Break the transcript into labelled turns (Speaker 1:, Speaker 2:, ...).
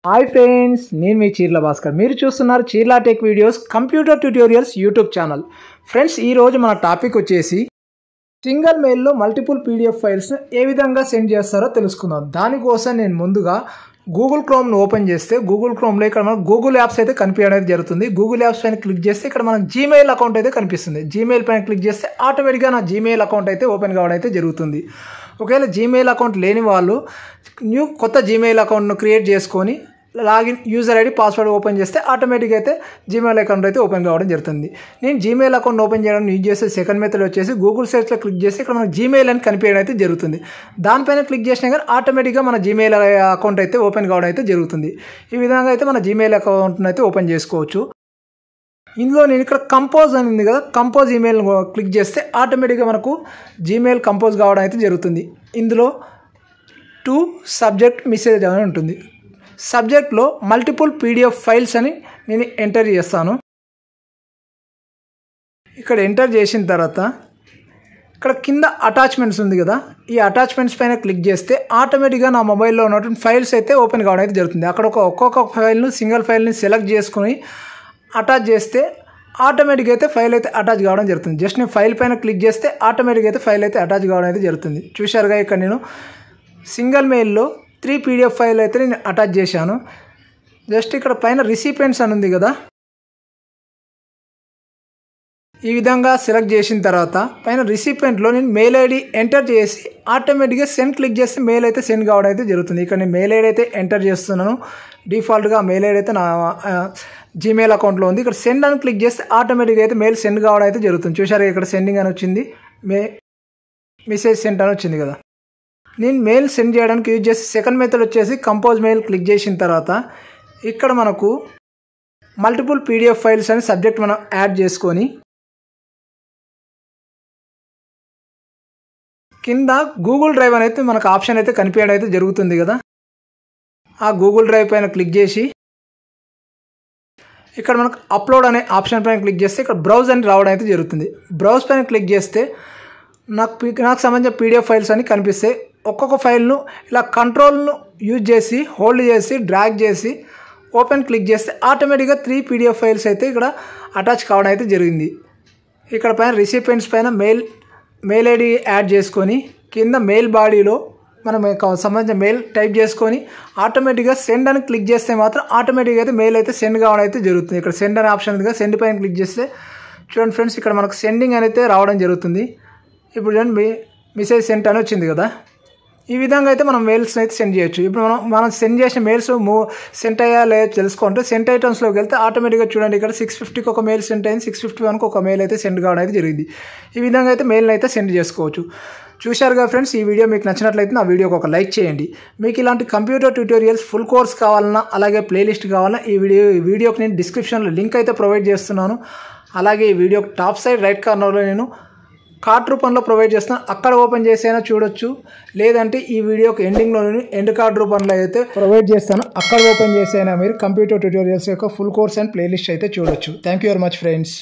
Speaker 1: Hi friends, నేను మీ చీర్ల భాస్కర్. మీరు చూస్తున్నారు Cheerla tech videos computer tutorials YouTube channel. Friends, ఈరోజు మన టాపిక్ వచ్చేసి సింగిల్ మెయిల్లో మల్టిపుల్ పీడిఎఫ్ ఫైల్స్ని ఏ విధంగా సెండ్ చేస్తారో తెలుసుకుందాం. దానికోసం నేను ముందుగా గూగుల్ క్రోమ్ను ఓపెన్ చేస్తే గూగుల్ క్రోమ్లో ఇక్కడ మనకు గూగుల్ యాప్స్ అయితే కనిపించడం జరుగుతుంది. గూగుల్ యాప్స్ పైన క్లిక్ చేస్తే ఇక్కడ మనకు జీమెయిల్ అకౌంట్ అయితే కనిపిస్తుంది. జీమెయిల్ పైన క్లిక్ చేస్తే ఆటోమేటిక్గా నా జీమెయిల్ అకౌంట్ అయితే ఓపెన్ కావడం అయితే జరుగుతుంది. ఒకవేళ జీమెయిల్ అకౌంట్ లేని వాళ్ళు కొత్త జీమెయిల్ అకౌంట్ను క్రియేట్ చేసుకొని login user ID password open చేస్తే ఆటోమేటిక్గా అయితే జీమెయిల్ అకౌంట్ అయితే ఓపెన్ కావడం జరుగుతుంది. నేను జీమెయిల్ అకౌంట్ ఓపెన్ చేయడానికి యూజ్ చేసే సెకండ్ మెథడ్ వచ్చేసి గూగుల్ సెర్చ్లో క్లిక్ చేస్తే ఇక్కడ మనకు జీమెయిల్ అని కనిపించడం అయితే జరుగుతుంది. దానిపైన క్లిక్ చేసినా కానీ ఆటోమేటిక్గా మన జీమెయిల్ అకౌంట్ అయితే ఓపెన్ కావడం అయితే జరుగుతుంది. ఈ విధంగా అయితే మన జీమెయిల్ అకౌంట్ని అయితే ఓపెన్ చేసుకోవచ్చు. ఇందులో నేను ఇక్కడ కంపోజ్ అని ఉంది కదా, కంపోజ్ ఈమెయిల్ క్లిక్ చేస్తే ఆటోమేటిక్గా మనకు జీమెయిల్ కంపోజ్ కావడం అయితే జరుగుతుంది. ఇందులో టు సబ్జెక్ట్ మెసేజ్ అని ఉంటుంది. సబ్జెక్ట్లో మల్టిపుల్ పీడిఎఫ్ ఫైల్స్ అని నేను ఎంటర్ చేస్తాను. ఇక్కడ ఎంటర్ చేసిన తర్వాత ఇక్కడ కింద అటాచ్మెంట్స్ ఉంది కదా, ఈ అటాచ్మెంట్స్ పైన క్లిక్ చేస్తే ఆటోమేటిక్గా నా మొబైల్లో ఉన్నటువంటి ఫైల్స్ అయితే ఓపెన్ కావడం అయితే జరుగుతుంది. అక్కడ ఒక్కొక్క ఫైల్ను సింగిల్ ఫైల్ని సెలెక్ట్ చేసుకుని అటాచ్ చేస్తే ఆటోమేటిక్గా అయితే ఫైల్ అయితే అటాచ్ కావడం జరుగుతుంది. జస్ట్ నేను ఫైల్ పైన క్లిక్ చేస్తే ఆటోమేటిక్గా అయితే ఫైల్ అయితే అటాచ్ కావడం అయితే జరుగుతుంది. చూశారుగా, ఇక్కడ నేను సింగిల్ మెయిల్లో 3 పీడిఎఫ్ ఫైల్ అయితే నేను అటాచ్ చేశాను. జస్ట్ ఇక్కడ పైన రిసిపియెంట్స్ అని ఉంది కదా, ఈ విధంగా సెలెక్ట్ చేసిన తర్వాత పైన రిసిపియెంట్లో నేను మెయిల్ ఐడి ఎంటర్ చేసి ఆటోమేటిక్గా సెండ్ క్లిక్ చేస్తే మెయిల్ అయితే సెండ్ కావడం అయితే జరుగుతుంది. ఇక్కడ నేను మెయిల్ ఐడి అయితే ఎంటర్ చేస్తున్నాను. డిఫాల్ట్గా మెయిల్ ఐడి అయితే నా జీమెయిల్ అకౌంట్లో ఉంది. ఇక్కడ సెండ్ అని క్లిక్ చేస్తే ఆటోమేటిక్గా అయితే మెయిల్ సెండ్ కావడం అయితే జరుగుతుంది. చూసారు, ఇక్కడ సెండింగ్ అని వచ్చింది, మెసేజ్ సెండ్ అని వచ్చింది కదా. నేను మెయిల్ సెండ్ చేయడానికి యూజ్ చేసే సెకండ్ మెథడ్ వచ్చేసి కంపోజ్ మెయిల్ క్లిక్ చేసిన తర్వాత ఇక్కడ మనకు మల్టిపుల్ పీడిఎఫ్ ఫైల్స్ అని సబ్జెక్ట్ మనం యాడ్ చేసుకొని కింద గూగుల్ డ్రైవ్ అనేది మనకు ఆప్షన్ అయితే కనిపించడం అయితే జరుగుతుంది కదా. ఆ గూగుల్ డ్రైవ్ పైన క్లిక్ చేసి ఇక్కడ మనకు అప్లోడ్ అనే ఆప్షన్ పైన క్లిక్ చేస్తే ఇక్కడ బ్రౌజ్ అని రావడం అయితే జరుగుతుంది. బ్రౌజ్ పైన క్లిక్ చేస్తే నాకు సంబంధించిన పీడిఎఫ్ ఫైల్స్ అని కనిపిస్తాయి. ఒక్కొక్క ఫైల్ను ఇలా కంట్రోల్ను యూజ్ చేసి హోల్డ్ చేసి డ్రాగ్ చేసి ఓపెన్ క్లిక్ చేస్తే ఆటోమేటిక్గా 3 పీడిఎఫ్ ఫైల్స్ అయితే ఇక్కడ అటాచ్ కావడం అయితే జరిగింది. ఇక్కడ పైన రిసిపియెంట్స్ పైన మెయిల్ ఐడి యాడ్ చేసుకొని కింద మెయిల్ బాడీలో మనం సంబంధించిన మెయిల్ టైప్ చేసుకొని ఆటోమేటిక్గా సెండ్ అని క్లిక్ చేస్తే మాత్రం ఆటోమేటిక్గా అయితే మెయిల్ అయితే సెండ్ కావడం అయితే జరుగుతుంది. ఇక్కడ సెండ్ అనే ఆప్షన్ ఉంది కదా, సెండ్ పైన క్లిక్ చేస్తే చూడండి ఫ్రెండ్స్, ఇక్కడ మనకు సెండింగ్ అయితే రావడం జరుగుతుంది. ఇప్పుడు చూడండి, మెసేజ్ సెండ్ అని వచ్చింది కదా. ఈ విధంగా అయితే మనం మెయిల్స్ అయితే సెండ్ చేయొచ్చు. ఇప్పుడు మనం సెండ్ చేసిన మెయిల్స్ సెండ్ అయ్యా లేదో తెలుసుకుంటే సెండ్ ఐటమ్స్లోకి వెళ్తే ఆటోమేటిక్గా చూడండి, ఇక్కడ 650కి ఒక మెయిల్ సెండ్ అయింది, 651కి ఒక మెయిల్ అయితే సెండ్ కావడం అయితే జరిగింది. ఈ విధంగా అయితే మెయిల్ని అయితే సెండ్ చేసుకోవచ్చు. చూశారుగా ఫ్రెండ్స్, ఈ వీడియో మీకు నచ్చినట్లయితే నా వీడియోకి ఒక లైక్ చేయండి. మీకు ఇలాంటి కంప్యూటర్ ట్యూటోరియల్స్ ఫుల్ కోర్స్ కావాలన్నా అలాగే ప్లేలిస్ట్ కావాలన్నా ఈ వీడియోకి నేను డిస్క్రిప్షన్లో లింక్ అయితే ప్రొవైడ్ చేస్తున్నాను. అలాగే ఈ వీడియోకి టాప్ సైడ్ రైట్ కార్నర్లో నేను కార్డ్ రూపంలో ప్రొవైడ్ చేస్తాను, అక్కడ ఓపెన్ చేసైనా చూడొచ్చు. లేదంటే ఈ వీడియోకి ఎండింగ్లో ఎండ్ కార్డ్ రూపంలో అయితే ప్రొవైడ్ చేస్తాను, అక్కడ ఓపెన్ చేసైనా మీరు కంప్యూటర్ ట్యూటోరియల్స్ యొక్క ఫుల్ కోర్స్ అండ్ ప్లేలిస్ట్ అయితే చూడొచ్చు. Thank you very much friends.